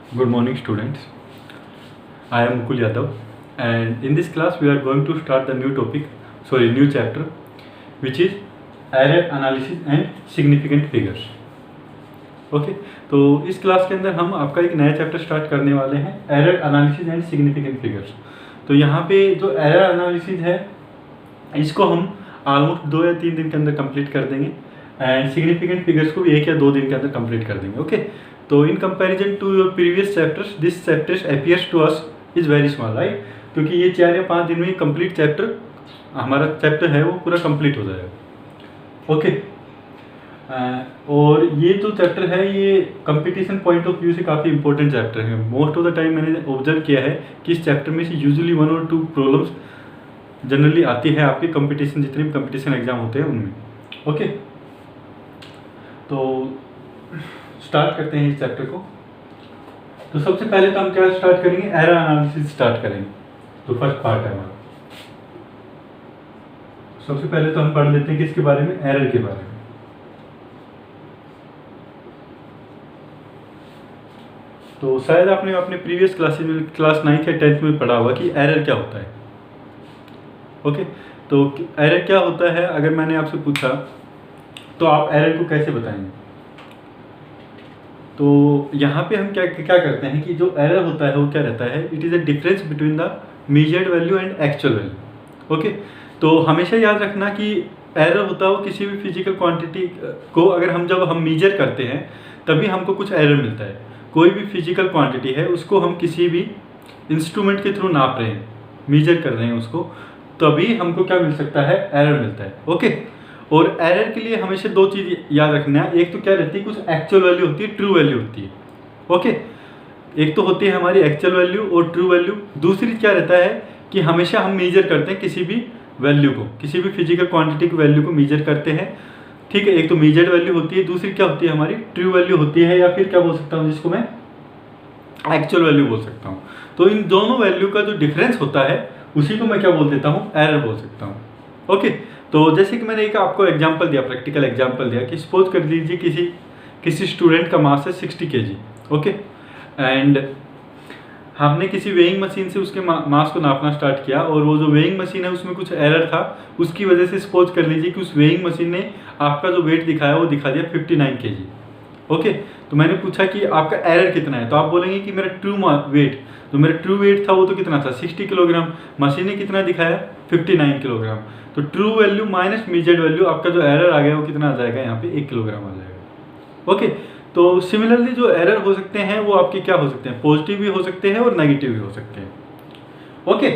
Good morning, students. I am Mukul Yadav, and in this class we are going to start the new chapter, which is error analysis and significant figures. Okay तो इस class के अंदर हम आपका एक नया chapter start करने वाले हैं, error analysis and significant figures. तो यहाँ पे जो एरर एनालिसिस है इसको हम ऑलमोस्ट 2 या 3 दिन के अंदर कंप्लीट कर देंगे, एंड सिग्निफिकेंट फिगर्स को भी 1 या 2 दिन के अंदर कंप्लीट कर देंगे। ओके तो in comparison to your previous chapters this chapters appears to us is very small, right, क्योंकि ये 4 या 5 दिन में कंप्लीट चैप्टर हमारा चैप्टर है वो पूरा कंप्लीट हो जाएगा। ओके और ये जो चैप्टर है ये कंपटीशन पॉइंट ऑफ व्यू से काफ़ी इंपॉर्टेंट चैप्टर है। मोस्ट ऑफ द टाइम मैंने ऑब्जर्व किया है कि इस चैप्टर में से यूजुअली 1 और 2 प्रॉब्लम्स जनरली आती है आपके कंपटीशन, जितने भी कंपटीशन एग्जाम होते हैं उनमें। ओके तो स्टार्ट करते हैं इस चैप्टर को। तो सबसे पहले तो हम क्या स्टार्ट करेंगे, एरर एनालिसिस स्टार्ट करेंगे। तो फर्स्ट पार्ट है हमारा। सबसे पहले तो हम पढ़ लेते हैं किसके बारे में, एरर के बारे में। तो शायद आपने अपने प्रीवियस क्लासेस में क्लास 9th या 10th में पढ़ा होगा कि एरर क्या होता है। ओके तो एरर क्या होता है, अगर मैंने आपसे पूछा तो आप एरर को कैसे बताएंगे। तो यहाँ पे हम क्या करते हैं कि जो एरर होता है वो क्या रहता है, it is a difference between the measured value and actual value. Okay तो हमेशा याद रखना कि एरर होता है वो किसी भी फिजिकल क्वांटिटी को अगर जब हम मेजर करते हैं तभी हमको कुछ एरर मिलता है। कोई भी फिजिकल क्वांटिटी है उसको हम किसी भी इंस्ट्रूमेंट के थ्रू नाप रहे हैं, मेजर कर रहे हैं उसको, तभी हमको क्या मिल सकता है, एरर मिलता है। ओके और एरर के लिए हमेशा 2 चीज़ याद रखना है। एक तो क्या रहती है, कुछ एक्चुअल वैल्यू होती है, ट्रू वैल्यू होती है। ओके एक तो होती है हमारी एक्चुअल वैल्यू और ट्रू वैल्यू। दूसरी क्या रहता है कि हमेशा हम मेजर करते हैं किसी भी वैल्यू को, किसी भी फिजिकल क्वांटिटी की वैल्यू को मेजर करते हैं, ठीक है। एक तो मेजर्ड वैल्यू होती है, दूसरी क्या होती है हमारी ट्रू वैल्यू होती है, या फिर क्या बोल सकता हूँ जिसको मैं एक्चुअल वैल्यू बोल सकता हूँ। तो इन दोनों वैल्यू का जो डिफरेंस होता है उसी को मैं क्या बोल देता हूँ, एरर बोल सकता हूँ। ओके तो जैसे कि मैंने एक आपको एग्जांपल दिया, प्रैक्टिकल एग्जांपल दिया कि सपोज कर लीजिए किसी स्टूडेंट का मास है 60 kg। ओके एंड हमने किसी वेइंग मशीन से उसके मास को नापना स्टार्ट किया, और वो जो वेइंग मशीन है उसमें कुछ एरर था, उसकी वजह से सपोज कर लीजिए कि उस वेइंग मशीन ने आपका जो वेट दिखाया वो दिखा दिया 59 kg। ओके तो मैंने पूछा कि आपका एरर कितना है, तो आप बोलेंगे कि मेरा ट्रू वेट था वो तो कितना था 60 किलोग्राम, मशीन ने कितना दिखाया 59 किलोग्राम। तो true value minus measured value, आपका जो एरर आ गया वो कितना आ जाएगा, यहाँ पे 1 किलोग्राम आ जाएगा। ओके तो सिमिलरली जो एरर हो सकते हैं वो आपके क्या हो सकते हैं, पॉजिटिव भी हो सकते हैं और नेगेटिव भी हो सकते हैं। ओके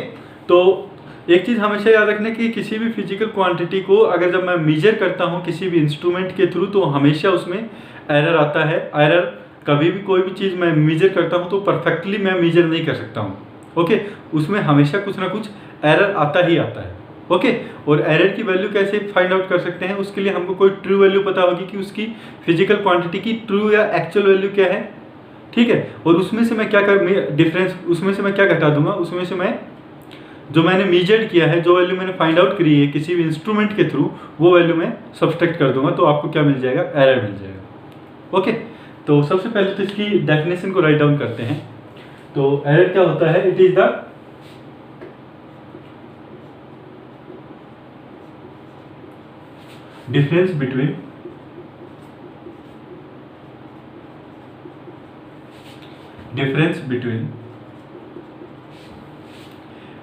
तो एक चीज़ हमेशा याद रखना कि किसी भी फिजिकल क्वांटिटी को अगर जब मैं मेजर करता हूँ किसी भी इंस्ट्रूमेंट के थ्रू तो हमेशा उसमें एरर आता है। एरर कभी भी कोई भी चीज़ मैं मेजर करता हूँ तो परफेक्टली मैं मेजर नहीं कर सकता हूँ। ओके उसमें हमेशा कुछ ना कुछ एरर आता ही आता है। ओके और एरर की वैल्यू कैसे फाइंड आउट कर सकते हैं, उसके लिए हमको कोई ट्रू वैल्यू पता होगी कि उसकी फिजिकल क्वांटिटी की ट्रू या एक्चुअल वैल्यू क्या है, ठीक है। और उसमें से मैं क्या डिफरेंस उसमें से मैं क्या घटा दूंगा, उसमें से मैं जो मैंने मेजर्ड किया है, जो वैल्यू मैंने फाइंड आउट करी है किसी भी इंस्ट्रूमेंट के थ्रू, वो वैल्यू मैं सब्सट्रैक्ट कर दूंगा, तो आपको क्या मिल जाएगा, एरर मिल जाएगा। ओके तो सबसे पहले तो इसकी डेफिनेशन को राइट डाउन करते हैं। तो एरर क्या होता है, it is the difference between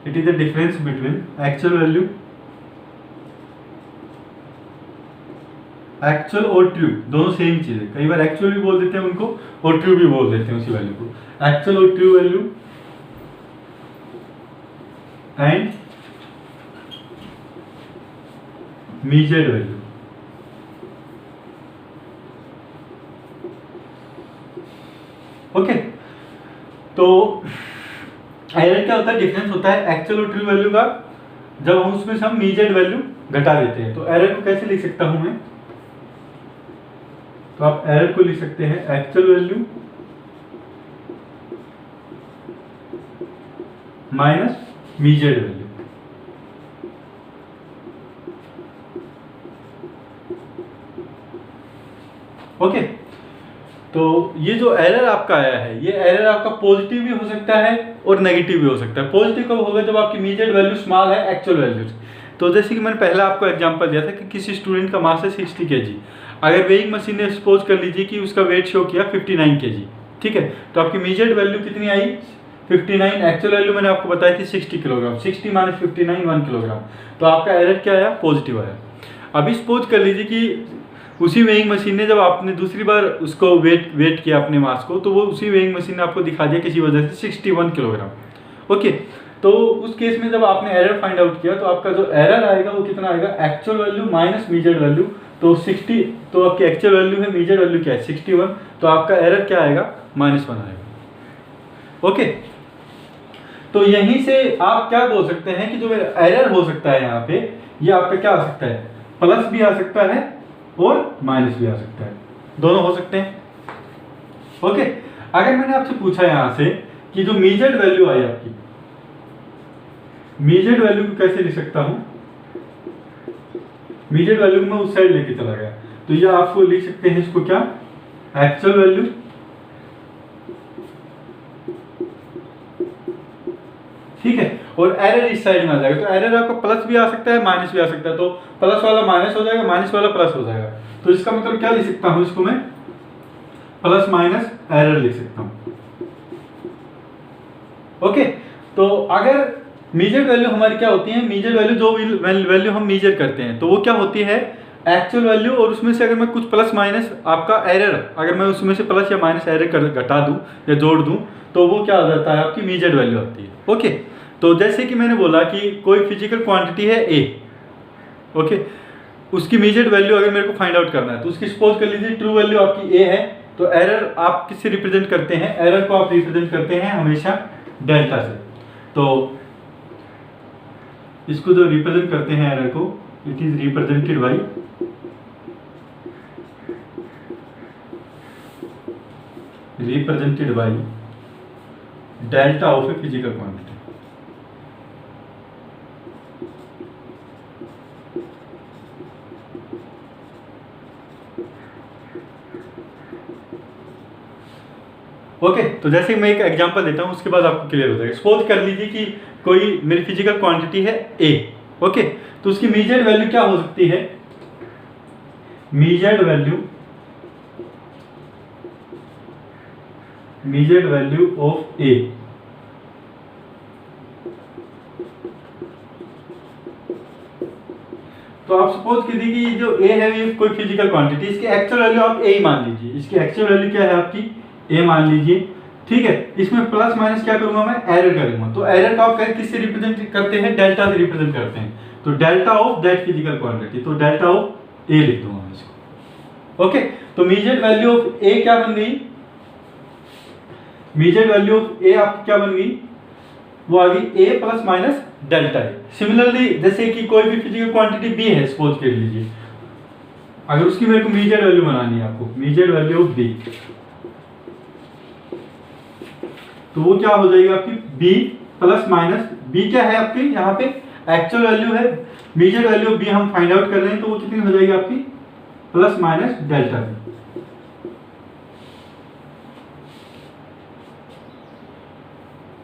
it is the difference between actual value, actual और ट्रू दोनों सेम चीज है। कई बार एक्चुअल भी बोल देते हैं उनको और ट्रू भी बोल देते हैं उसी वैल्यू को, एक्चुअल और true value and measured value. Okay तो एरर क्या होता है, डिफरेंस होता है एक्चुअल और ट्रू वैल्यू का, जब हम उसमें से हम मेजर्ड वैल्यू घटा देते हैं। तो एरर को कैसे लिख सकता हूं मैं, तो आप एरर को लिख सकते हैं actual value minus measured value. Okay तो ये जो एरर आपका आया है, ये एरर आपका पॉजिटिव भी हो सकता है और नेगेटिव भी हो सकता है। पॉजिटिव कब होगा? जब आपकी मेजर्ड वैल्यू स्मॉल है एक्चुअल वैल्यू से। तो जैसे कि मैंने पहला आपको एग्जांपल दिया था कि किसी स्टूडेंट का मास है 60 kg, अगर वेइंग मशीन ने सपोज कर लीजिए कि उसका वेट शो किया 59 kg, ठीक है, तो आपकी मेजर्ड वैल्यू कितनी आई? 59। एक्चुअल वैल्यू मैंने आपको बताई थी 60 किलोग्राम। 60 minus 59 1 kilogram. तो आपका एरर क्या आया? पॉजिटिव आया। अभी सपोज कर लीजिए कि उसी वेइंग मशीन ने जब आपने दूसरी बार उसको वेट किया अपने मास को, तो वो उसी वेइंग मशीन ने आपको दिखा दिया किसी वजह से 61 किलोग्राम। ओके, तो उस केस में जब आपने एरर फाइंड आउट किया तो आपका जो एरर आएगा वो कितना आएगा? Actual value minus measured value. तो 60, तो आपकी एक्चुअल वैल्यू है, मेजर्ड वैल्यू क्या है? 61। तो आपका एरर क्या आएगा? -1 आएगा। ओके, तो यहीं से आप क्या बोल सकते हैं कि जो एरर हो सकता है यहाँ पे, ये आपका क्या आ सकता है? प्लस भी आ सकता है और माइनस भी आ सकता है, दोनों हो सकते हैं। ओके, अगर मैंने आपसे पूछा यहाँ से कि जो मेजर्ड वैल्यू आई आपकी, मेजर्ड वैल्यू को कैसे लिख सकता हूं? मेजर्ड वैल्यू में उस साइड लेके चला गया, तो ये आपको लिख सकते हैं इसको क्या? एक्चुअल वैल्यू ठीक है, और एरर इस साइड में आ जाएगा। तो एरर आपका प्लस भी आ सकता है, माइनस भी आ सकता है। तो प्लस वाला माइनस हो जाएगा, माइनस वाला प्लस हो जाएगा। तो इसका मतलब क्या लिख सकता हूं? इसको मैं प्लस माइनस एरर लिख सकता हूं। ओके, तो अगर मेजर्ड वैल्यू हमारी क्या होती है? मेजर्ड वैल्यू जो वैल्यू हम मेजर करते हैं, तो वो क्या होती है? एक्चुअल वैल्यू, और उसमें से अगर मैं कुछ प्लस माइनस आपका एरर, अगर मैं उसमें से प्लस या माइनस एरर घटा दूं या जोड़ दूं, तो वो क्या हो जाता है? आपकी मेजर्ड वैल्यू आती है। ओके, तो जैसे कि मैंने बोला कि कोई फिजिकल क्वांटिटी है ए, ओके, उसकी मेजर्ड वैल्यू अगर मेरे को फाइंड आउट करना है, तो उसकी सपोज कर लीजिए ट्रू वैल्यू आपकी ए है, तो एरर आप किससे रिप्रेजेंट करते हैं? एरर को आप रिप्रेजेंट करते हैं हमेशा डेल्टा से। तो इसको जो रिप्रेजेंट करते हैं एरर को, it is represented by delta of a physical quantity. Okay, तो जैसे मैं एक एग्जांपल देता हूं, उसके बाद आपको क्लियर हो जाएगा। सपोज कर लीजिए कि कोई मेरी फिजिकल क्वांटिटी है ए, ओके, तो उसकी मेजर्ड वैल्यू क्या हो सकती है? मेजर्ड वैल्यू ऑफ ए, तो आप सपोज कीजिए कि जो ए है ये कोई फिजिकल क्वांटिटी, इसकी एक्चुअल वैल्यू आप ए ही मान लीजिए। इसकी एक्चुअल वैल्यू क्या है आपकी? ए मान लीजिए, ठीक है। इसमें प्लस माइनस क्या करूंगा मैं? एरर करूंगा। तो एरर का आप किससे रिप्रेजेंट करते हैं? डेल्टा से रिप्रेजेंट करते हैं। तो delta of that physical quantity, तो डेल्टा ऑफ ए लिख दूंगा मैं इसको। ओके, तो मेजर्ड वैल्यू ऑफ ए क्या बन गई? मेजर्ड वैल्यू ऑफ ए आपकी क्या बन गई? वो आ गई ए plus minus delta A. Similarly जैसे कि कोई भी फिजिकल क्वांटिटी बी है, सपोज कर लीजिए, अगर उसकी मेरे को मेजर्ड वैल्यू बनानी है, आपको मेजर्ड वैल्यू ऑफ बी, तो वो क्या हो जाएगी आपकी? बी प्लस माइनस, बी क्या है आपकी यहाँ पे? एक्चुअल वैल्यू है, मेजर वैल्यू ऑफ बी हम फाइंड आउट कर रहे हैं, तो वो कितनी हो जाएगी आपकी? Plus minus delta B.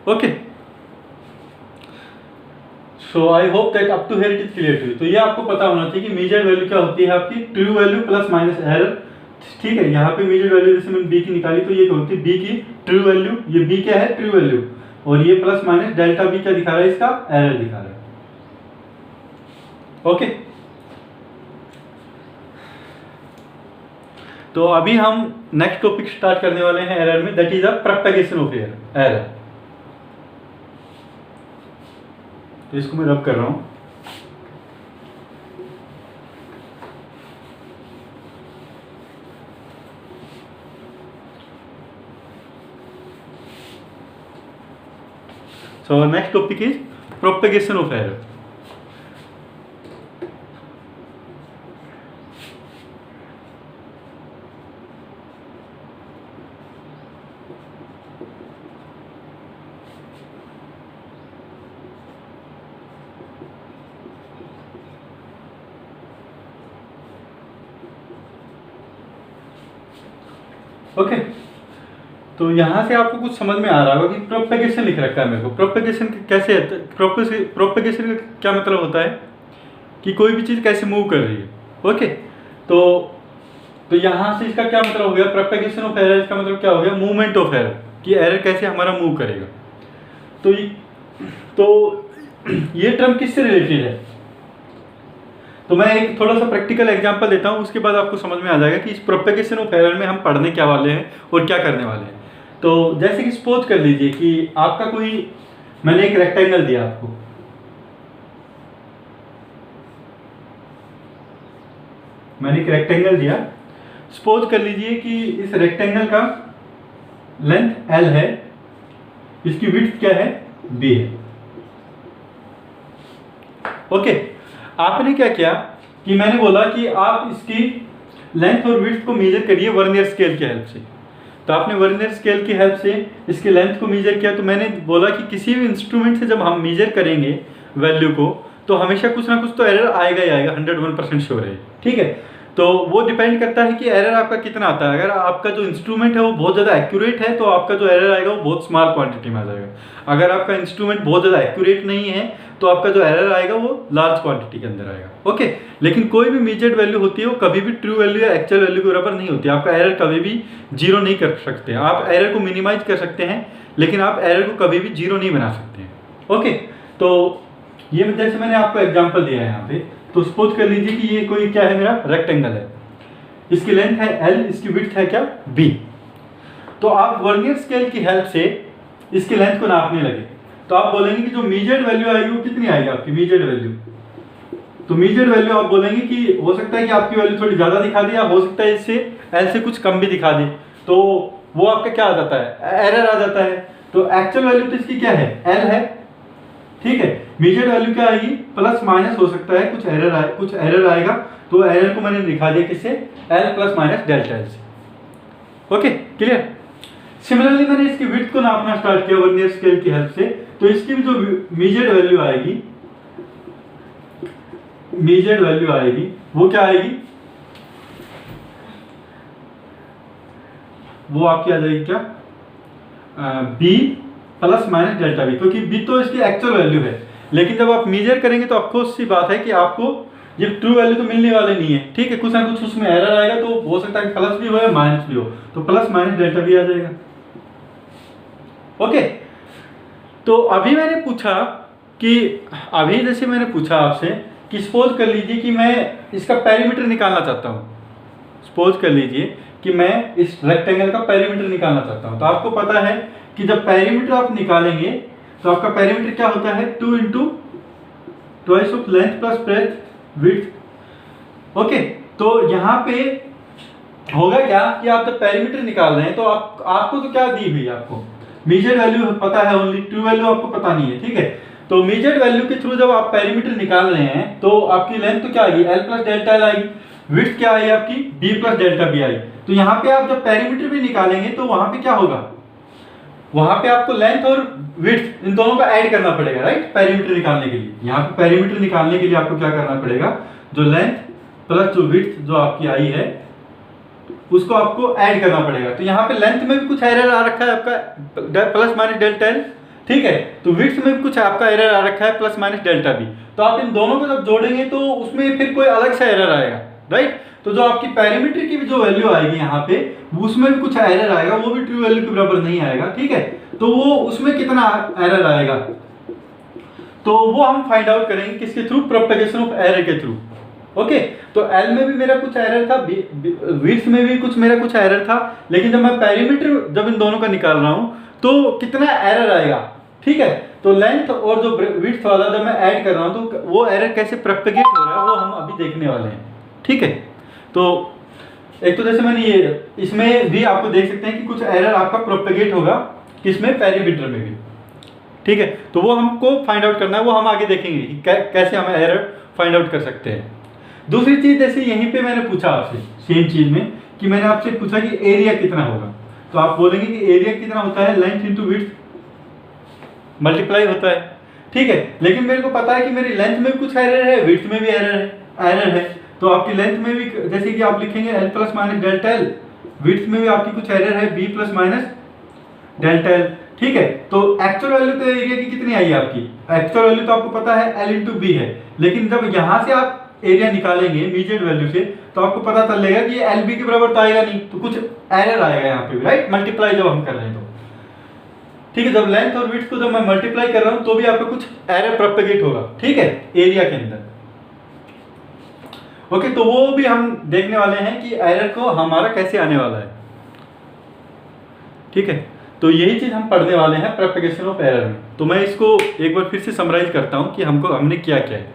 Okay, so I hope that up to here it is clear to you. तो ये आपको पता होना चाहिए कि मेजर वैल्यू क्या होती है आपकी? True value plus minus error, ठीक है। यहाँ पे मेजर वैल्यू जैसे मैंने बी की निकाली, तो ये होती है बी की ट्रू वैल्यू, ये बी क्या है? ट्रू वैल्यू, और ये प्लस माइनस डेल्टा बी क्या दिखा रहा है? इसका एरर दिखा रहा है। ओके, तो अभी हम नेक्स्ट टॉपिक स्टार्ट करने वाले हैं एरर में, that is a propagation of error. तो इसको मैं रब कर रहा हूं। So our next topic is propagation of error. Okay, तो यहाँ से आपको कुछ समझ में आ रहा होगा कि प्रोपेगेशन लिख रखा है मेरे को। प्रोपेगेशन कैसे है, प्रोपेगेशन का क्या मतलब होता है कि कोई भी चीज़ कैसे मूव कर रही है। ओके, तो यहाँ से इसका क्या मतलब हो गया, प्रोपेगेशन ऑफ एरर का मतलब क्या हो गया, मूवमेंट ऑफ एरर, कि एरर कैसे हमारा मूव करेगा। तो ये टर्म किससे रिलेटेड है, तो मैं एक थोड़ा सा प्रैक्टिकल एग्जांपल देता हूँ, उसके बाद आपको समझ में आ जाएगा कि इस प्रोपेगेशन ऑफ एरर में हम पढ़ने क्या वाले हैं और क्या करने वाले हैं। तो जैसे कि सपोज कर लीजिए कि आपका कोई, मैंने एक रेक्टेंगल दिया आपको, मैंने एक रेक्टेंगल दिया, सपोज कर लीजिए कि इस रेक्टेंगल का लेंथ L है, इसकी विड्थ क्या है, B है। ओके, आपने क्या किया कि मैंने बोला कि आप इसकी लेंथ और विड्थ को मेजर करिए वर्नियर स्केल की हेल्प से। तो आपने वर्नियर स्केल की हेल्प से इसके लेंथ को मेजर किया। तो मैंने बोला कि किसी भी इंस्ट्रूमेंट से जब हम मेजर करेंगे वैल्यू को, तो हमेशा कुछ ना कुछ तो एरर आएगा ही आएगा, 101% श्योर है। ठीक है, तो वो डिपेंड करता है कि एरर आपका कितना आता है। अगर आपका जो इंस्ट्रूमेंट है वो बहुत ज़्यादा एक्यूरेट है तो आपका जो एरर आएगा वो बहुत स्मॉल क्वांटिटी में आ जाएगा। अगर आपका इंस्ट्रूमेंट बहुत ज़्यादा एक्यूरेट नहीं है तो आपका जो एरर आएगा वो लार्ज क्वांटिटी के अंदर आएगा। ओके, लेकिन कोई भी मेजर्ड वैल्यू होती है वो कभी भी ट्रू वैल्यू या एक्चुअल वैल्यू के बराबर नहीं होती। आपका एरर कभी भी जीरो नहीं कर सकते। आप एरर को मिनिमाइज कर सकते हैं लेकिन आप एरर को कभी भी जीरो नहीं बना सकते हैं। ओके, तो ये जैसे मैंने आपको एग्जांपल दिया है यहाँ पे, तो सपोज कर लीजिए कि ये कोई क्या है, मेरा रेक्टेंगल है, इसकी लेंथ है L, इसकी विड्थ है क्या, B। तो आप वर्नियर स्केल की हेल्प से इसकी लेंथ को नापने लगे, तो आप बोलेंगे कि जो मेजर्ड वैल्यू आएगी वो कितनी आएगी आपकी मेजर्ड वैल्यू। तो मेजर्ड वैल्यू आप बोलेंगे कि हो सकता है कि आपकी वैल्यू थोड़ी ज़्यादा दिखा दे या हो सकता है इससे L से कुछ कम भी दिखा दे, तो वो आपका क्या आ जाता है, एरर आ जाता है। तो एक्चुअल वैल्यू तो इसकी क्या है, L है। ठीक है, मेजर्ड वैल्यू क्या आएगी, प्लस माइनस हो सकता है, कुछ एरर आएगा, तो एरर को मैंने दिखा दिया किससे, L plus minus delta L से। Okay, clear. सिमिलरली मैंने इसकी विड्थ को नापना स्टार्ट किया वर्नियर स्केल की हेल्प से, तो इसकी भी जो मेजर्ड वैल्यू आएगी वो क्या आएगी, वो आपकी आ जाएगी क्या, B plus minus delta B, क्योंकि B तो इसकी एक्चुअल वैल्यू है। लेकिन जब आप मेजर करेंगे तो आपको सी बात है कि आपको ये ट्रू वैल्यू तो मिलने वाले नहीं है। ठीक है, कुछ ना कुछ उसमें एरर आएगा, तो हो सकता है प्लस भी हो या माइनस भी हो, तो प्लस माइनस डेल्टा B आ जाएगा। ओके, तो अभी मैंने पूछा कि जैसे मैंने पूछा आपसे कि सपोज कर लीजिए कि मैं इसका पेरीमीटर निकालना चाहता हूँ। सपोज कर लीजिए कि मैं इस रेक्टेंगल का पेरीमीटर निकालना चाहता हूँ। तो आपको पता है कि जब पेरीमीटर आप निकालेंगे तो आपका पेरीमीटर क्या होता है, 2 × twice of length plus breadth width. Okay, तो यहाँ पे होगा क्या कि आप जब पेरीमीटर निकाल रहे हैं तो आपको तो क्या दी हुई है, आपको मेजर वैल्यू पता है, ओनली ट्रू वैल्यू आपको पता नहीं है। ठीक है, तो मेजर वैल्यू के थ्रू जब आप पेरीमीटर निकाल रहे हैं तो आपकी लेंथ तो क्या आएगी, L प्लस डेल्टा L आएगी, विड्थ क्या आई आपकी, B प्लस डेल्टा B आई। तो यहाँ पे आप जब पेरीमीटर भी निकालेंगे तो वहां पे क्या होगा, वहां पे आपको लेंथ और विड्थ इन दोनों का ऐड करना पड़ेगा, राइट, पेरीमीटर निकालने के लिए। यहाँ पे पेरीमीटर निकालने के लिए आपको क्या करना पड़ेगा, जो लेंथ प्लस जो विड्थ जो आपकी आई है उसको आपको ऐड करना पड़ेगा। तो यहाँ पे लेंथ में भी कुछ एरर आ रखा है आपका प्लस माइनस डेल्टा L। ठीक है, तो विड्थ में भी कुछ आपका एरर आ रखा है प्लस माइनस डेल्टा B। तो आप इन दोनों को जब जोड़ेंगे तो उसमें फिर कोई अलग सा एरर आएगा, राइट। तो जो आपकी पेरीमीटर की भी जो वैल्यू आएगी यहाँ पे, उसमें भी कुछ एरर आएगा, वो भी ट्रू वैल्यू के बराबर नहीं आएगा। ठीक है, तो वो उसमें कितना एरर आएगा तो वो हम फाइंड आउट करेंगे किसके थ्रू, प्रोपेगेशन ऑफ एरर के थ्रू। ओके, तो L में भी मेरा कुछ एरर था, विड्थ में भी मेरा कुछ एरर था, लेकिन जब मैं पेरीमीटर जब इन दोनों का निकाल रहा हूँ तो कितना एरर आएगा। ठीक है, तो लेंथ और जो विड्थ वाला जब मैं ऐड कर रहा हूँ तो वो एरर कैसे प्रोपेगेट हो रहा है वो हम अभी देखने वाले हैं। ठीक है, तो एक तो जैसे मैंने ये इसमें भी आपको देख सकते हैं कि कुछ एरर आपका प्रोपेगेट होगा, किसमें, पेरीमीटर में भी। ठीक है, तो वो हमको फाइंड आउट करना है, वो हम आगे देखेंगे कि कैसे हम एरर फाइंड आउट कर सकते हैं। दूसरी चीज, जैसे यहीं पे मैंने पूछा आपसे सेम चीज में कि मैंने आपसे पूछा कि एरिया कितना होगा, तो आप बोलेंगे कि एरिया कितना होता है, लेंथ इंटू विड्थ मल्टीप्लाई होता है। ठीक है, लेकिन मेरे को पता है कि मेरी लेंथ में कुछ एरर है, विड्थ में भी एरर है, तो आपकी लेंथ में भी जैसे कि आप लिखेंगे L plus minus delta L, width में भी आपकी कुछ एरर है, B plus minus delta L, ठीक है। तो एक्चुअल वैल्यू तो एरिया की कितनी आई आपकी, एक्चुअल वैल्यू तो आपको पता है एल इंटू बी है, लेकिन जब यहाँ से आप एरिया निकालेंगे मीजर्ड वैल्यू से तो आपको पता चलेगा कि ये एल बी के बराबर तो आएगा नहीं, तो कुछ एरर आएगा यहाँ पे, राइट, मल्टीप्लाई जब हम कर रहे हैं तो, ठीक है। जब लेंथ और विड्थ को जब मैं मल्टीप्लाई कर रहा हूँ तो भी आपका कुछ एरर प्रोपेगेट होगा, ठीक है, एरिया के अंदर। ओके, तो वो भी हम देखने वाले हैं कि एरर को हमारा कैसे आने वाला है, ठीक है। तो यही चीज हम पढ़ने वाले हैं प्रोपेगेशन ऑफ एरर में। तो मैं इसको एक बार फिर से समराइज करता हूं कि हमने क्या किया है।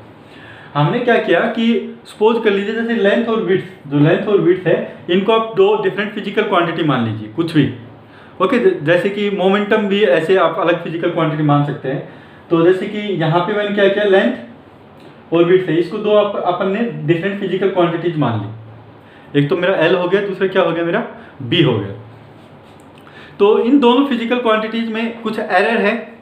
हमने क्या किया कि सपोज कर लीजिए जैसे लेंथ और विड्थ, जो लेंथ और विड्थ है इनको आप दो डिफरेंट फिजिकल क्वांटिटी मान लीजिए, कुछ भी, ओके। जैसे कि मोमेंटम भी ऐसे आप अलग फिजिकल क्वांटिटी मान सकते हैं। तो जैसे कि यहाँ पे मैंने क्या किया, लेंथ और विड्थ है, इसको दो अपन ने डिफरेंट फिजिकल क्वांटिटीज मान ली। एक तो मेरा एल हो गया, दूसरा क्या हो गया, मेरा बी हो गया। तो इन दोनों फिजिकल क्वांटिटीज में कुछ एरर है,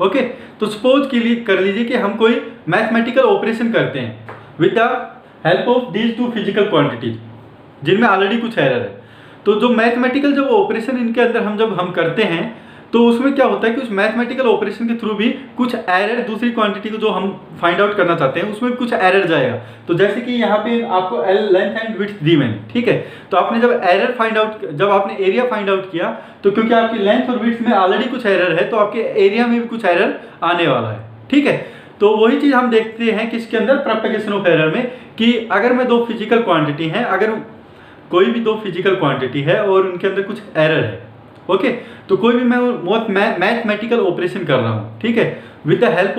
ओके। तो सपोज के लिए कर लीजिए कि हम कोई मैथमेटिकल ऑपरेशन करते हैं with the help of these two physical quantities जिनमें ऑलरेडी कुछ एरर है। तो जो मैथमेटिकल जब ऑपरेशन इनके अंदर जब हम करते हैं तो उसमें क्या होता है कि उस मैथमेटिकल ऑपरेशन के थ्रू भी कुछ एरर दूसरी क्वांटिटी को जो हम फाइंड आउट करना चाहते हैं उसमें कुछ एरर जाएगा। तो जैसे कि यहाँ पे आपको एल लेंथ एंड विड्थ दी मैंने, ठीक है। तो आपने जब एरर फाइंड आउट, जब आपने एरिया फाइंड आउट किया तो क्योंकि आपकी लेंथ और विड्थ में ऑलरेडी कुछ एरर है तो आपके एरिया में भी कुछ एरर आने वाला है, ठीक है। तो वही चीज हम देखते हैं कि इसके अंदर प्रोपेगेशन ऑफ एरर में, कि अगर मैं दो फिजिकल क्वांटिटी हैं, अगर कोई भी दो फिजिकल क्वांटिटी है और उनके अंदर कुछ एरर है, ओके, तो कोई भी मैं मैथमेटिकल ऑपरेशन कर रहा हूँ, ठीक है, with the help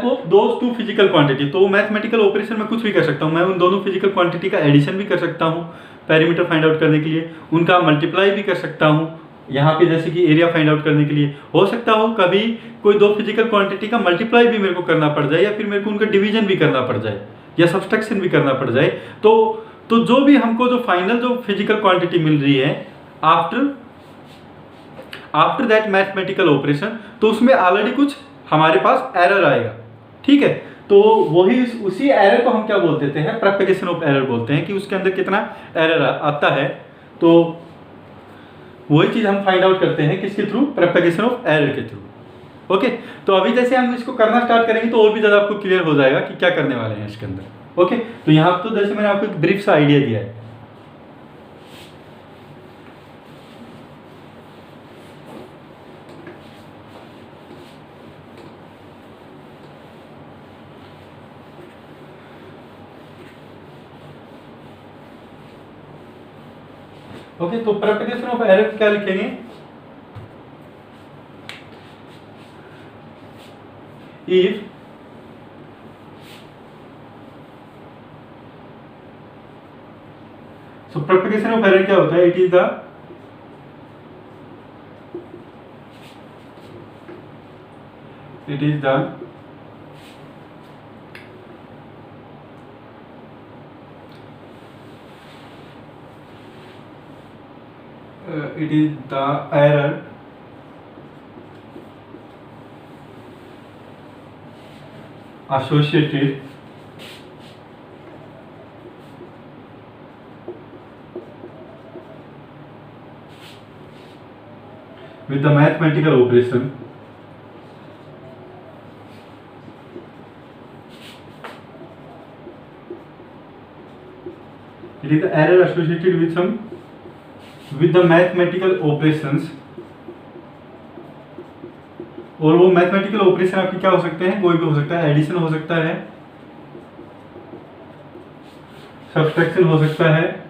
of those two physical quantity. तो मैथमेटिकल ऑपरेशन में कुछ भी कर सकता हूँ, मैं उन दोनों फिजिकल क्वांटिटी का एडिशन भी कर सकता हूँ पैरामीटर फाइंड आउट करने के लिए, उनका मल्टीप्लाई भी कर सकता हूँ यहाँ पे, जैसे कि एरिया फाइंड आउट करने के लिए। हो सकता हो कभी कोई दो फिजिकल क्वांटिटी का मल्टीप्लाई भी मेरे को करना पड़ जाए, या फिर मेरे को उनका डिवीजन भी करना पड़ जाए, या सब्सट्रैक्शन भी करना पड़ जाए। तो जो भी हमको जो फाइनल जो फिजिकल क्वांटिटी मिल रही है आफ्टर दैट मैथमेटिकल ऑपरेशन, तो उसमें ऑलरेडी कुछ हमारे पास एरर आएगा, ठीक है। तो वही उसी एरर को हम क्या बोल देते हैं, प्रोपेगेशन ऑफ एरर बोलते हैं, कि उसके अंदर कितना एरर आता है। तो वही चीज हम फाइंड आउट करते हैं किसके थ्रू, प्रोपेगेशन ऑफ एरर के थ्रू, ओके। तो अभी जैसे हम इसको करना स्टार्ट करेंगे तो और भी ज्यादा आपको क्लियर हो जाएगा कि क्या करने वाले हैं इसके अंदर, ओके। तो यहाँ तो जैसे मैंने आपको एक ब्रीफ सा आइडिया दिया है। ओके, तो प्रोपेगेशन ऑफ एरर क्या लिखेंगे, if so propagation of error क्या होता है, it is the error associated with the mathematical operation it is the error associated with the mathematical operations। और वो मैथमेटिकल ऑपरेशन आपके क्या हो सकते हैं, कोई भी हो सकता है, एडिशन हो सकता है, सब्सट्रैक्शन हो सकता है,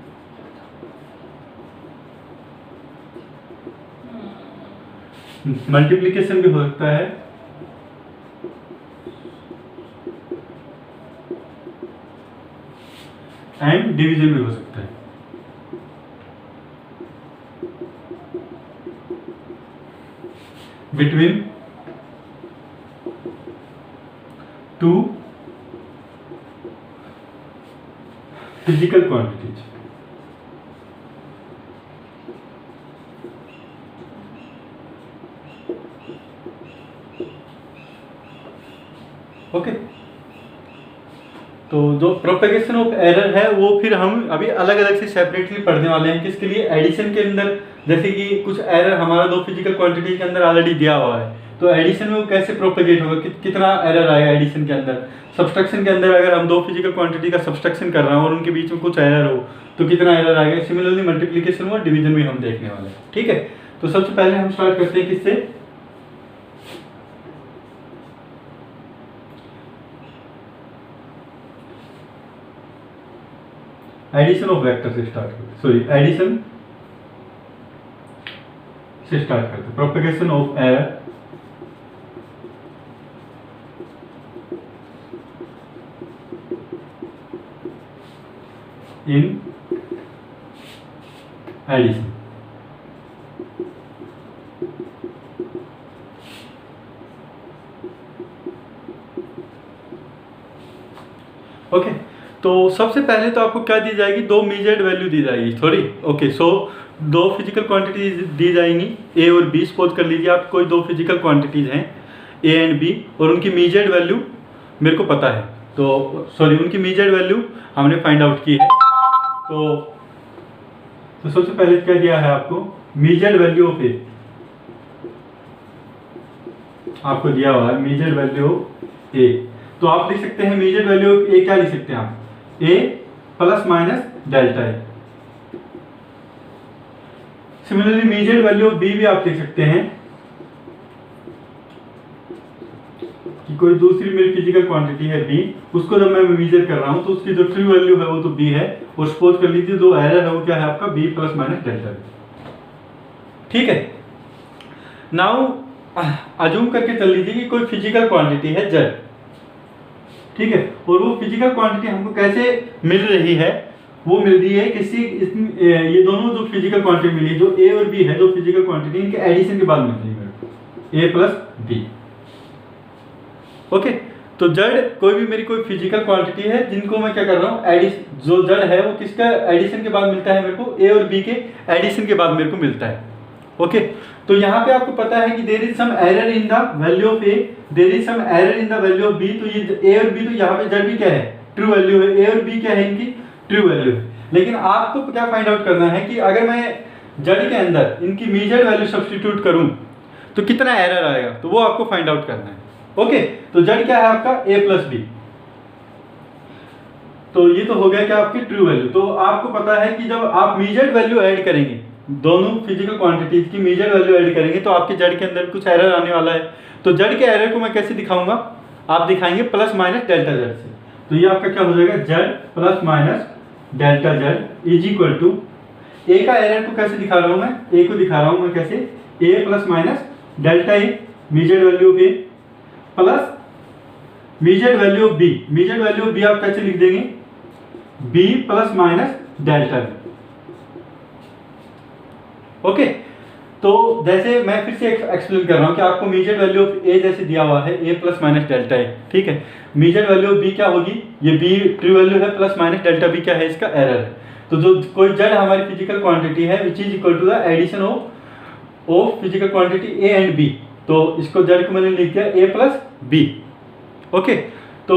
मल्टीप्लिकेशन भी हो सकता है, एंड डिवीजन भी हो सकता है। Between two physical quantities, okay. तो जो प्रोपेगेशन ऑफ एरर है वो फिर हम अभी अलग अलग से सेपरेटली पढ़ने वाले हैं। किसके लिए? एडिशन के अंदर, जैसे कि कुछ एरर हमारा दो फिजिकल क्वांटिटी के अंदर ऑलरेडी दिया हुआ है, तो एडिशन में वो कैसे प्रोपेगेट होगा, कितना एरर आएगा एडिशन के अंदर। सब्सट्रैक्शन के अंदर अगर हम दो फिजिकल क्वांटिटी का सब्सट्रैक्शन कर रहे हैं और उनके बीच में कुछ एरर हो तो कितना एरर आएगा। सिमिलरली मल्टीप्लिकेशन और डिवीजन में हम देखने वाले हैं। ठीक है, तो सबसे पहले हम स्टार्ट करते हैं किससे? एडिशन ऑफ वेक्टर से स्टार्ट करते, सॉरी एडिशन से स्टार्ट करते। Propagation of error in addition. Okay, तो सबसे पहले तो आपको क्या दी जाएगी? दो मेजर्ड वैल्यू दी जाएगी, सॉरी ओके। सो दो फिजिकल क्वांटिटीज दी जाएंगी, ए और बी। सपोज कर लीजिए आप कोई दो फिजिकल क्वांटिटीज हैं ए एंड बी, और उनकी मेजर्ड वैल्यू मेरे को पता है, तो सॉरी उनकी मेजर्ड वैल्यू हमने फाइंड आउट की है। तो सबसे पहले क्या दिया है आपको? मेजर्ड वैल्यू ऑफ ए आपको दिया हुआ है, मेजर्ड वैल्यू ऑफ ए। तो आप लिख सकते हैं मेजर्ड वैल्यू ऑफ ए, क्या लिख सकते हैं आप? A plus minus delta A. Similarly measured value of B भी आप लिख सकते हैं कि कोई दूसरी मेरी फिजिकल क्वांटिटी है बी, उसको जब मैं मेजर कर रहा हूं तो उसकी जो ट्रू वैल्यू है वो तो बी है, और सपोज कर लीजिए जो एरर है वो क्या है आपका? B plus minus delta B. ठीक है, नाउ अज्यूम करके चल लीजिए कि कोई फिजिकल क्वांटिटी है जेड, ठीक है, और वो फिजिकल क्वांटिटी हमको कैसे मिल रही है? वो मिल रही है किसी ये दोनों जो फिजिकल क्वांटिटी मिली, जो ए और बी है, जो फिजिकल क्वांटिटी, इनके एडिशन के बाद मिल रही है मेरे को, ए प्लस बी। ओके, तो जड़ कोई भी मेरी कोई फिजिकल क्वांटिटी है जिनको मैं क्या कर रहा हूँ? एडिशन, जो जड़ है वो किसका एडिशन के बाद मिलता है मेरे को? ए और बी के एडिशन के बाद मेरे को मिलता है। ओके, तो यहाँ पे आपको पता है कि there is some error in the value of A, there is some error in the value of B. तो ये ए और बी, तो यहाँ पे जड़ भी क्या है? ट्रू वैल्यू है। ए और बी क्या है? इनकी ट्रू वैल्यू है। लेकिन आपको क्या फाइंड आउट करना है कि अगर मैं जड़ के अंदर इनकी मेजर्ड वैल्यू सब्स्टिट्यूट करूं तो कितना एरर आएगा, तो वो आपको फाइंड आउट करना है। ओके, तो जड़ क्या है आपका? ए प्लस बी। तो ये तो हो गया क्या आपकी ट्रू वैल्यू। तो आपको पता है कि जब आप मेजर्ड वैल्यू ऐड करेंगे, दोनों फिजिकल क्वांटिटीज की मेजर्ड वैल्यू ऐड करेंगे, तो आपके जड़ के अंदर कुछ एरर आने वाला है। तो जड़ के एरर को मैं कैसे दिखाऊंगा? आप दिखाएंगे प्लस माइनस डेल्टा जड़ से। तो ये आपका क्या हो जाएगा? Z plus minus delta Z is equal to, ए का एरर को कैसे दिखा रहा हूं मैं? ए को दिखा रहा हूं मैं कैसे? A plus minus delta A, measured value of A, plus measured value of B. Measured value of B आप कैसे लिख देंगे? B plus minus delta B. Okay, तो जैसे मैं फिर से एक्सप्लेन कर रहा हूं कि आपको मेजर्ड वैल्यू ऑफ ए जैसे दिया हुआ है, ए प्लस माइनस डेल्टा ए, ठीक है। मेजर्ड वैल्यू ऑफ बी क्या होगी? ये बी ट्रू वैल्यू है, प्लस माइनस डेल्टा बी क्या है? इसका एरर है। तो जो कोई जड़ हमारी फिजिकल क्वांटिटी है which is equal to the addition of physical quantity A and B, तो इसको जड़ को मैंने लिख दिया ए प्लस बी। ओके, तो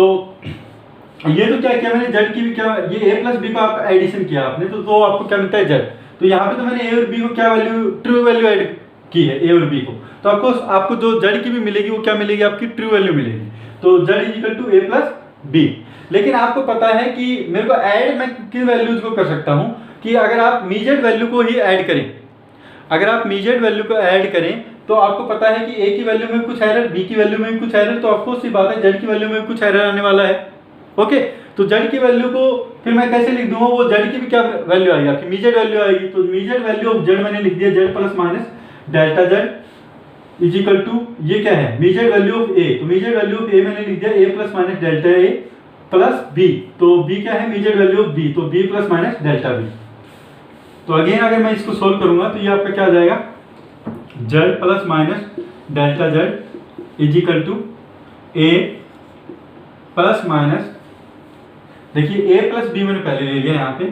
ये तो क्या किया मैंने? जड़ की भी क्या, ये ए प्लस बी का आप एडिशन किया आपने, तो आपको क्या मिलता है? जड़। तो यहाँ पे तो मैंने ए और बी को क्या वैल्यू, ट्रू वैल्यू ऐड की है, ए और बी को, तो आपको जो जड़ की भी मिलेगी वो क्या मिलेगी? आपकी ट्रू वैल्यू मिलेगी। तो Z is equal to A plus B. लेकिन आपको पता है कि मेरे को ऐड मैं किन वैल्यूज को कर सकता हूँ कि अगर आप मेजर्ड वैल्यू को ही ऐड करें, अगर आप मेजर्ड वैल्यू को ऐड करें तो आपको पता है कि ए की वैल्यू में कुछ एरर, बी की वैल्यू में कुछ एरर, तो आपको सी बात है जड़ की वैल्यू में कुछ एरर आने वाला है। ओके, तो जड़ की वैल्यू को फिर मैं कैसे लिख दूंगा? वो जड़ की भी क्या वैल्यू आएगी? आपकी मेजर्ड वैल्यू आएगी। तो मेजर्ड वैल्यू ऑफ जड़ मैंने लिख दिया Z plus minus delta Z is equal to, ये क्या है? Measured value of A. तो मेजर्ड वैल्यू ऑफ ए मैंने लिख दिया A plus minus delta A plus B. तो बी क्या है? मेजर्ड वैल्यू ऑफ बी, तो B plus minus delta B. तो अगेन अगर मैं इसको सोल्व करूंगा तो ये आपका क्या आ जाएगा? Z plus minus delta Z is equal to A plus minus, देखिए ए प्लस बी मैंने पहले ले लिया यहाँ पे।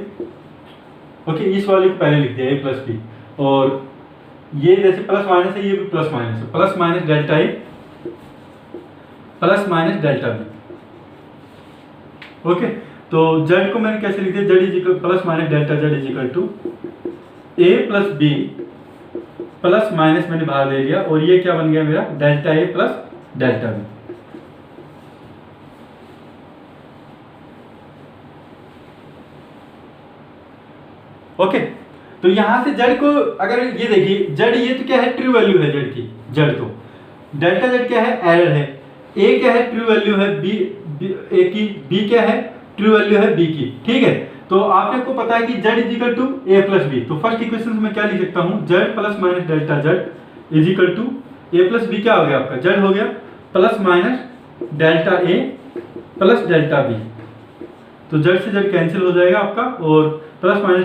ओके, इस वाले को पहले लिख दिया ए प्लस बी, और ये जैसे प्लस माइनस है, ये भी प्लस माइनस है, plus minus delta A plus minus delta B. Okay, तो जेड को मैंने कैसे लिख दिया, Z is equal plus minus delta Z is equal to A plus B plus minus मैंने बाहर ले लिया, और ये क्या बन गया मेरा, delta A plus delta B. Okay, तो यहां से जेड को अगर ये देखिए, जेड ये तो क्या है, ट्रू वैल्यू है जेड की, जेड तो डेल्टा जेड क्या है, एरर है, ए क्या है, ट्रू वैल्यू है, बी ए की, बी क्या है, ट्रू वैल्यू है बी की। ठीक है, तो आपने को पता है कि Z is equal to A plus B, तो फर्स्ट इक्वेशन में क्या लिख सकता हूं, Z plus minus delta Z is equal to A plus B, क्या हो गया आपका, जेड हो गया plus minus delta A plus delta B, तो जेड से जेड कैंसिल हो जाएगा आपका, और प्लस माइनस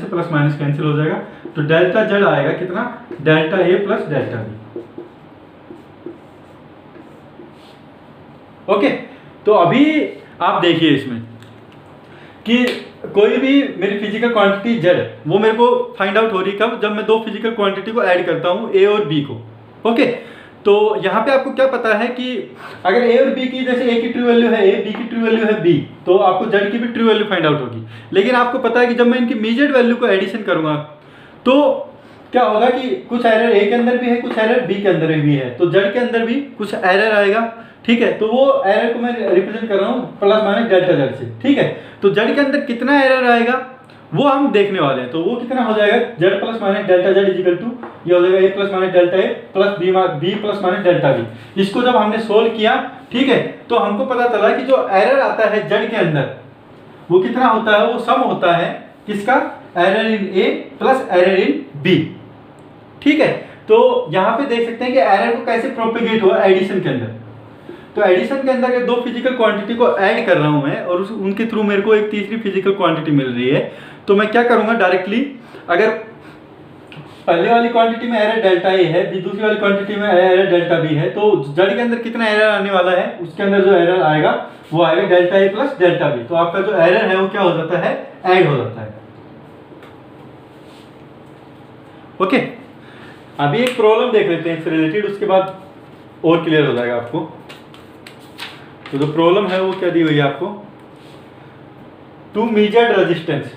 से प्लस माइनस कैंसिल हो जाएगा, तो डेल्टा जेड आएगा कितना, delta A plus delta B. Okay, तो अभी आप देखिए इसमें कि कोई भी मेरी फिजिकल क्वांटिटी जेड, वो मेरे को फाइंड आउट हो रही कब, जब मैं दो फिजिकल क्वांटिटी को ऐड करता हूं, ए और बी को। ओके, तो यहाँ पे आपको क्या पता है कि अगर ए और बी की, जैसे ए की ट्रू वैल्यू है ए, बी की ट्रू वैल्यू है बी, तो आपको जेड की भी ट्रू वैल्यू फाइंड आउट होगी। लेकिन आपको पता है कि जब मैं इनकी मेजर्ड वैल्यू को एडिशन करूंगा तो क्या होगा कि कुछ एरर ए के अंदर भी है, कुछ एरर बी के अंदर भी है, तो जेड के अंदर भी कुछ एरर आएगा। ठीक है, तो वो एरर को मैं रिप्रेजेंट कर रहा हूँ प्लस माइनस डेल्टा जेड से। ठीक है, तो जेड के अंदर कितना एरर आएगा वो हम देखने वाले हैं, तो वो कितना हो जाएगा, Z plus minus delta Z is equal to, ये हो जाएगा A plus minus delta A plus B plus minus delta B. इसको जब हमने सोल्व किया, ठीक है, तो हमको पता चला कि जो एरर आता है जेड के अंदर वो कितना होता है, वो सम होता है किसका, error in A plus error in B. ठीक है, तो यहाँ पे देख सकते हैं कि एरर को कैसे प्रोपेगेट हुआ एडिशन के अंदर। तो एडिशन के अंदर दो फिजिकल क्वांटिटी को ऐड कर रहा हूं मैं, और उनके थ्रू मेरे को एक तीसरी फिजिकल क्वांटिटी मिल रही है, तो मैं क्या करूंगा डायरेक्टली, अगर पहले वाली क्वांटिटी में एरर डेल्टा ए है, दूसरी वाली क्वांटिटी में एरर डेल्टा बी है, तो जेड के अंदर कितना एरर आने वाला है, उसके अंदर जो एरर आएगा वो आएगा delta A plus delta B, तो आपका जो एरर है वो क्या हो जाता है, ऐड हो जाता है। ओके, अभी एक प्रॉब्लम देख लेते हैं इससे रिलेटेड, उसके बाद और क्लियर हो जाएगा आपको। तो जो प्रॉब्लम है वो क्या दी हुई है आपको, टू मेजर्ड रेजिस्टेंस।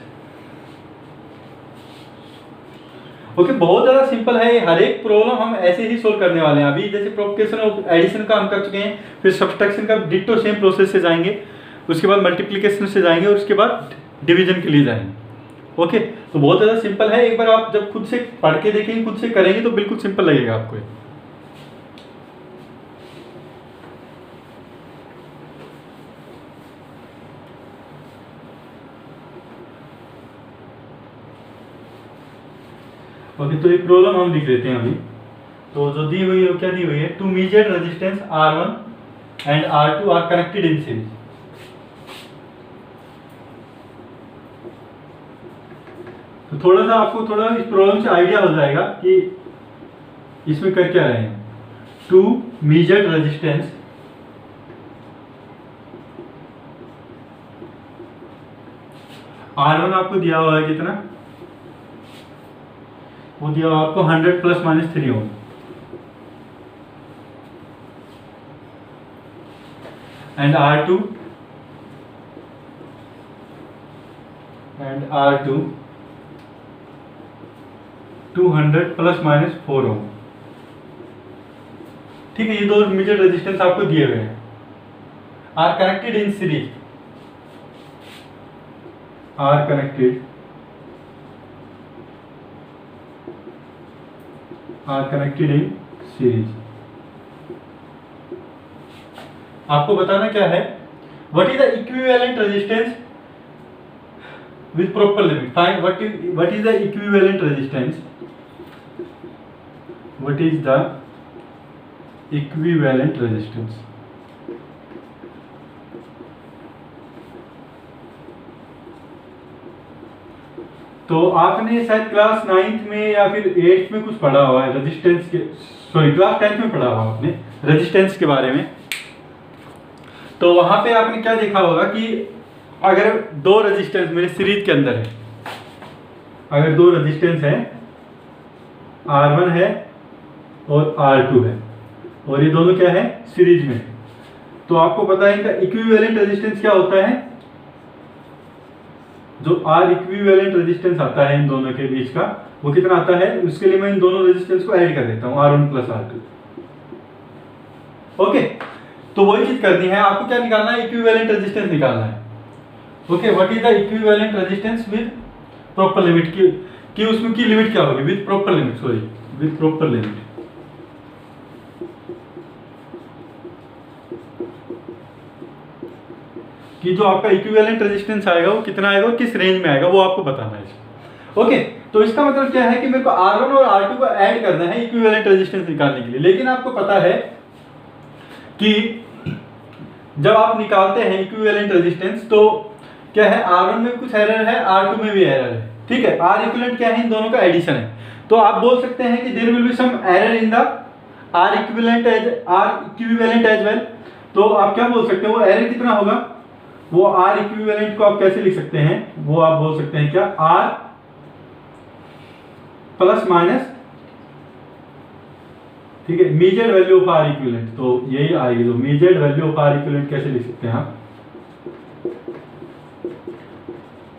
ओके, बहुत ज्यादा सिंपल है, हर एक प्रॉब्लम हम ऐसे ही सोल्व करने वाले हैं। अभी जैसे प्रोपगेशन और एडिशन का हम कर चुके हैं, फिर सब्सट्रैक्शन का डिट्टो सेम प्रोसेस से जाएंगे, उसके बाद मल्टीप्लिकेशन से जाएंगे, और उसके बाद डिवीजन के लिए जाएंगे। ओके, तो बहुत ज्यादा सिंपल है, एक बार आप जब खुद से पढ़ के देखेंगे, खुद से करेंगे तो बिल्कुल सिंपल लगेगा आपको। ओके, तो एक प्रॉब्लम हम लिख लेते हैं अभी। तो जो दी हुई है क्या दी हुई है, two measured resistance R1 and R2 are connected in series. तो थोड़ा सा आपको थोड़ा इस प्रॉब्लम से आइडिया हो जाएगा कि इसमें कर क्या रहे हैं। टू मेजर्ड रेजिस्टेंस R1 आपको दिया हुआ है कितना, वो दिया हुआ आपको 100 plus minus 3 ohm, and R2 200 plus minus 4 ohm. ठीक है, ये दो मेजर रेजिस्टेंस आपको दिए हुए हैं, are connected in series, are connected in series. आपको बताना क्या है, what is the equivalent resistance with proper limit, find what is the equivalent resistance, what is the equivalent resistance. तो आपने शायद क्लास 9th में या फिर 8th में कुछ पढ़ा हुआ है रेजिस्टेंस के, सॉरी क्लास 10th में पढ़ा हुआ आपने रेजिस्टेंस के बारे में। तो वहां पे आपने क्या देखा होगा कि अगर दो रेजिस्टेंस मेरे सीरीज के अंदर है, अगर दो रेजिस्टेंस है, R1 है और R2 है, और ये दोनों क्या है, सीरीज में, तो आपको पता है इनका इक्विवेलेंट रेजिस्टेंस क्या होता है, जो आर इक्विवेलेंट रेजिस्टेंस आता है इन दोनों के बीच का वो कितना आता है, उसके लिए मैं इन दोनों रेजिस्टेंस को ऐड कर देता हूं R1 प्लस R2। ओके, तो वही चीज करनी है आपको, क्या निकालना है, इक्विवेलेंट रेजिस्टेंस निकालना है। Okay, what is the equivalent resistance with proper limit की उसमें की लिमिट क्या होगी, with proper limit, sorry with proper limit. कि जो आपका इक्विवेलेंट रेजिस्टेंस आएगा वो कितना आएगा और किस रेंज में आएगा वो आपको बताना है। ओके, तो इसका मतलब क्या है कि मेरे को R1 और R2 को ऐड करना है इक्विवेलेंट रेजिस्टेंस निकालने के लिए। लेकिन आपको पता है कि जब आप निकालते हैं इक्विवेलेंट रेजिस्टेंस तो क्या है, R1 में कुछ एरर है, R2 में भी एरर है, ठीक है। R इक्विवेलेंट क्या है, इन दोनों का एडिशन है। तो आप बोल सकते हैं कि there will be some error in the R equivalent as well. तो आप क्या बोल सकते हैं, वो एरर कितना होगा, वो R इक्विवेलेंट को आप कैसे लिख सकते हैं, वो आप बोल सकते हैं क्या, R प्लस माइनस, ठीक है, measured value of R equivalent. तो यही आएगी, जो measured value of R equivalent कैसे लिख सकते हैं आप,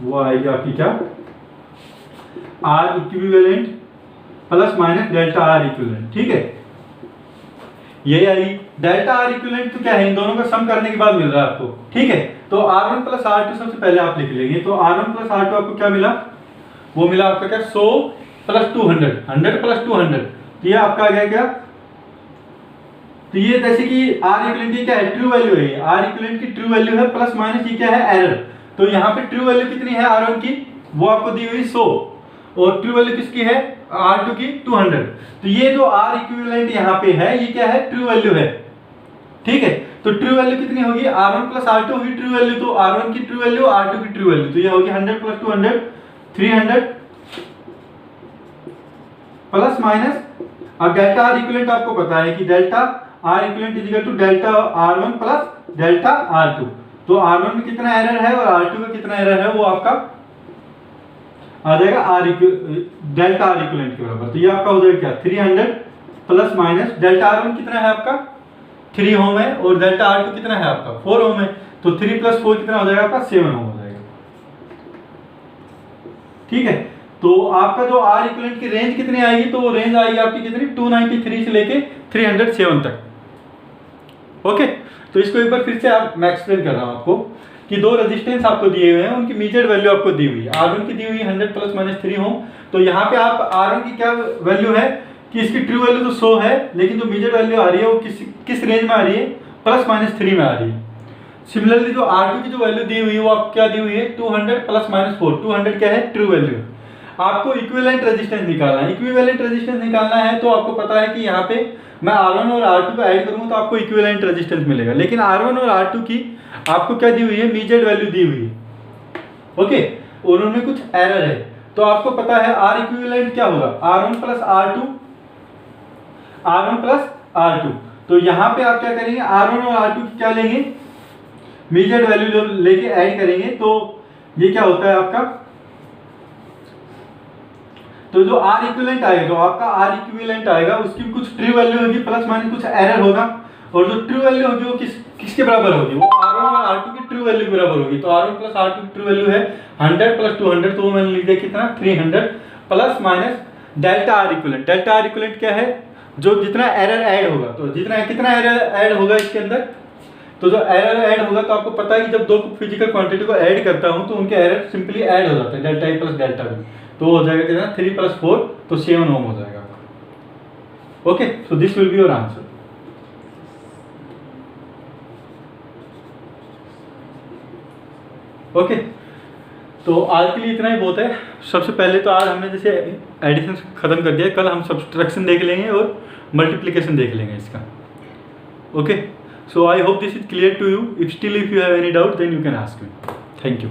वो आएगी आपकी क्या, R equivalent plus minus delta R equivalent, ठीक है, यही आएगी। डेल्टा R इक्विवेलेंट तो क्या है, इन दोनों का सम करने के बाद मिल रहा है आपको, ठीक है। तो R1 प्लस R2 सबसे पहले आप लिख लेंगे। तो R1 प्लस R2 आपको क्या मिला, वो मिला आपका क्या, 100 प्लस 200, 100 प्लस 200, तो ये आपका आ गया क्या, तो ये जैसे कि R इक्विवेलेंट की क्या है, ट्रू वैल्यू है, R इक्विवेलेंट की ट्रू वैल्यू है, प्लस माइनस ये क्या है, एरर। तो यहाँ पे ट्रू वैल्यू कितनी है R1 की, वो आपको दी हुई 100, और ट्रू वैल्यू किसकी है, R2 की 200। तो ये जो R इक्विवेलेंट यहाँ पे है ये क्या है, ट्रू वैल्यू है, ठीक है। तो ट्रू वैल्यू कितनी होगी, R1 प्लस R2 होगी ट्रू वैल्यू, तो R1 की ट्रू वैल्यू, R2 की ट्रू वैल्यू, तो ये होगी 100 प्लस 200 300 प्लस माइनस। अब डेल्टा R इक्विवेलेंट आपको पता है कि delta R equivalent is equal to delta R1 plus delta R2। तो R1 में कितना एरर है और R2 में कितना एरर है, वो आपका आ जाएगा डेल्टा R इक्विवेलेंट के बराबर। तो ये आपका हो जाएगा क्या, 300 प्लस माइनस डेल्टा R1 कितना है आपका 3 ओम है, और डेल्टा R2 कितना है आपका 4 ओम है। तो 3 प्लस 4 कितना हो जाएगा आपका 7 ओम हो जाएगा, ठीक है। तो आपका जो R इक्विवेलेंट की रेंज कितनी आएगी, तो वो रेंज आएगी आपकी कितनी, 293 से लेके 307 तक। ओके, तो इसको एक बार फिर से मैं एक्सप्लेन कर रहा हूं आपको कि दो रेजिस्टेंस आपको दिए हुए हैं, उनकी मेजर्ड वैल्यू आपको दी हुई है। R1 की दी हुई 100 प्लस माइनस 3 ओम। तो यहाँ पे आप R1 की क्या वैल्यू है कि इसकी ट्रू वैल्यू तो 100 है, लेकिन जो मेजर्ड वैल्यू आ रही है वो किस रेंज में आ रही है, प्लस माइनस 3 में आ रही है। सिमिलरली जो R2 की जो वैल्यू दी हुई है वो आपको क्या दी हुई है, 200 प्लस माइनस 4। 200 क्या है, ट्रू वैल्यू। आपको इक्विवेलेंट रेजिस्टेंस निकालना है। इक्विवेलेंट रेजिस्टेंस निकालना है तो आपको पता है कि यहाँ पे मैं R1 और R2 को ऐड करूंगा तो आपको इक्विवेलेंट रेजिस्टेंस मिलेगा। लेकिन R1 और R2 की आपको क्या दी हुई है, मेजर्ड वैल्यू दी हुई है, ओके, और उनमें कुछ एरर है। तो आपको पता है R इक्विवेलेंट क्या होगा, R1 plus R2, R1 plus R2। तो यहाँ पे आप क्या करेंगे, R1 और R2 की क्या लेंगे, मेजर्ड वैल्यू लेके ऐड करेंगे। तो ये क्या होता है आपका, तो जो R इक्विवेलेंट आएगा, जो आपका R इक्विवेलेंट आएगा उसकी कुछ ट्रू वैल्यू होगी, प्लस माइनस कुछ एरर होगा, और जो ट्रू वैल्यू होगी वो किसके बराबर होगी, वो R1 और R2 की ट्रू वैल्यू के बराबर होगी। तो R1 प्लस R2 की ट्रू वैल्यू है 100 प्लस 200, तो मैंने लिख दिया कितना 300 plus minus delta R equivalent. Delta R equivalent क्या है, जो जितना एरर ऐड होगा, तो कितना एरर ऐड होगा इसके अंदर, तो जो एरर ऐड होगा तो आपको पता है कि जब दो फिजिकल क्वांटिटी को ऐड करता हूं तो उनके एरर सिंपली ऐड हो जाते हैं, delta A plus delta B. तो हो जाएगा कितना 3 प्लस 4, तो 7 ओम हो जाएगा। Okay, so this will be your answer. Okay, तो आज के लिए इतना ही बहुत है। सबसे पहले तो आज हमने जैसे एडिशन खत्म कर दिया, कल हम सब्सट्रैक्शन देख लेंगे और मल्टीप्लिकेशन देख लेंगे इसका। Okay, so I hope this is clear to you. If you have any doubt, then you can ask me. Thank you.